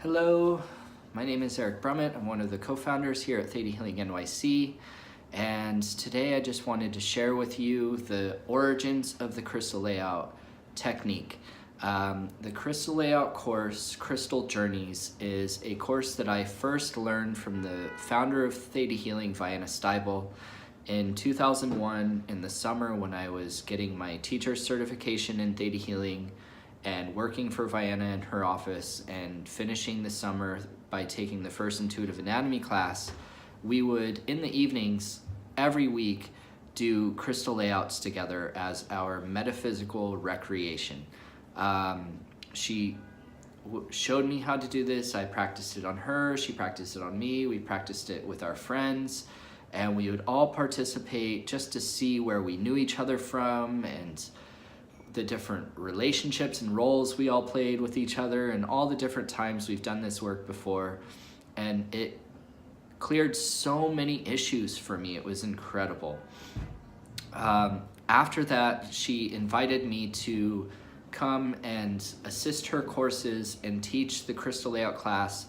Hello, my name is Eric Brummett. I'm one of the co-founders here at Theta Healing NYC, and today I just wanted to share with you the origins of the crystal layout technique. The crystal layout course, Crystal Journeys, is a course that I first learned from the founder of Theta Healing, Vienna Steibel, in 2001 in the summer when I was getting my teacher's certification in Theta Healing and working for Vienna in her office and finishing the summer by taking the first intuitive anatomy class. We would, in the evenings, every week, do crystal layouts together as our metaphysical recreation. She showed me how to do this. I practiced it on her, she practiced it on me, we practiced it with our friends, and we would all participate just to see where we knew each other from and the different relationships and roles we all played with each other and all the different times we've done this work before. And it cleared so many issues for me. It was incredible. After that, she invited me to come and assist her courses and teach the crystal layout class,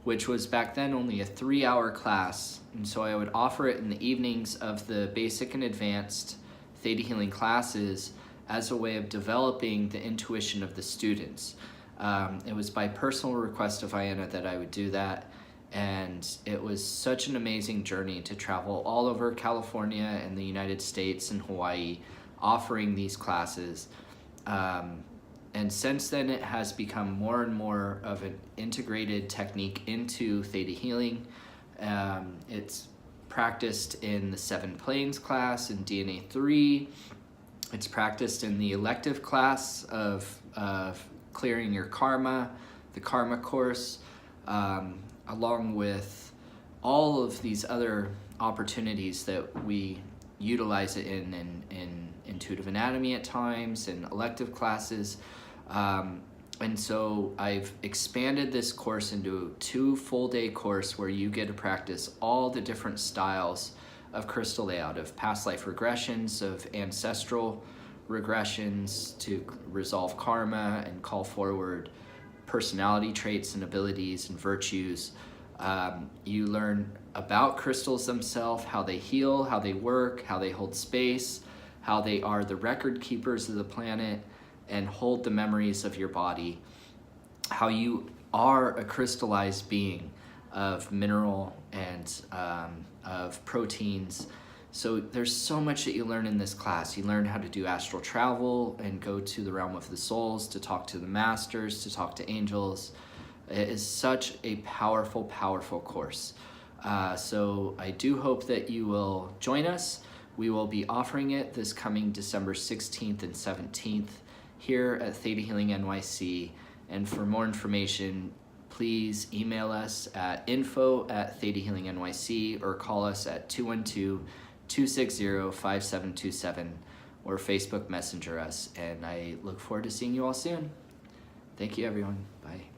which was back then only a 3-hour class. And so I would offer it in the evenings of the basic and advanced Theta Healing classes as a way of developing the intuition of the students. It was by personal request of Vienna that I would do that, and it was such an amazing journey to travel all over California and the United States and Hawaii offering these classes. And since then it has become more and more of an integrated technique into Theta Healing. It's practiced in the 7 Planes class in DNA 3. It's practiced in the elective class of clearing your karma, the karma course, along with all of these other opportunities that we utilize it in intuitive anatomy at times, in elective classes. And so I've expanded this course into a 2 full-day course where you get to practice all the different styles of crystal layout, of past life regressions, of ancestral regressions to resolve karma and call forward personality traits and abilities and virtues. You learn about crystals themselves, how they heal, how they work, how they hold space, how they are the record keepers of the planet and hold the memories of your body, how you are a crystallized being of mineral and of proteins. So there's so much that you learn in this class. You learn how to do astral travel and go to the realm of the souls, to talk to the masters, to talk to angels. It is such a powerful, powerful course. So I do hope that you will join us. We will be offering it this coming December 16th and 17th here at Theta Healing NYC. And for more information, please email us at info@thetahealingnyc or call us at 212-260-5727 or Facebook Messenger us. And I look forward to seeing you all soon. Thank you, everyone. Bye.